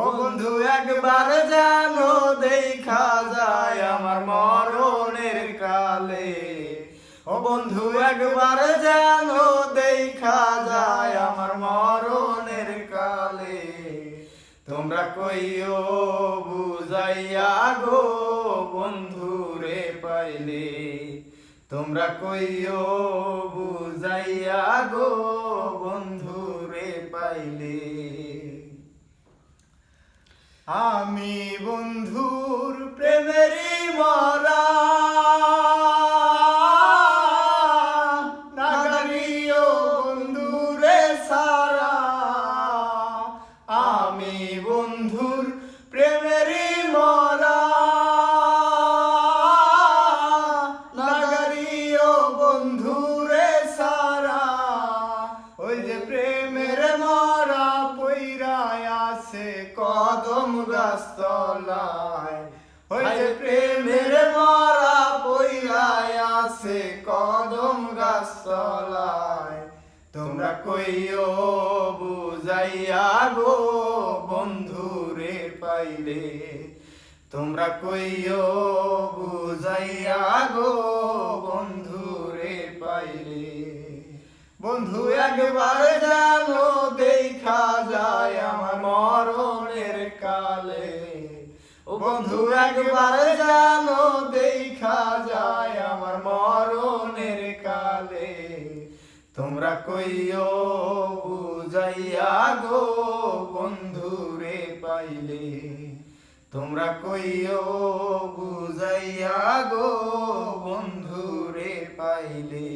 ও বন্ধু একবার জানো দেখা যায় আমার মরণের কালে। ও বন্ধু একবার জানো দেখা যায় আমার মরণের কালে। তোমরা কইও বুঝাইয়া গো বন্ধুরে পাইলে। তোমরা কইও বুঝাইয়া গো বন্ধুরে পাইলে। আমি বন্ধুর প্রেমেরই মরা নাগারিও বন্ধুরে সারা। আমি বন্ধুর প্রেমেরই মরা নাগারিও বন্ধুরে সারা। ওই যে প্রেমের মরা পইরায় আছে কদম গাছ তলায়। ওই যে প্রেমের মরা পইরায় আছে কদম গাছ তলায়। তোমরা কইও বুঝাইয়া গো বন্ধুরে পাইলে। তোমরা কইও বুঝাইয়া গো বন্ধুরে পাইলে। বন্ধু একবার জানো দেখা যায় আমার মরণের কালে। ও বন্ধু একবার জানো দেখা যায় আমার মরণের কালে। তোমরা কইও বুঝাইয়া গো বন্ধুরে পাইলে। তোমরা কইও বুঝাইয়া গো বন্ধুরে পাইলে।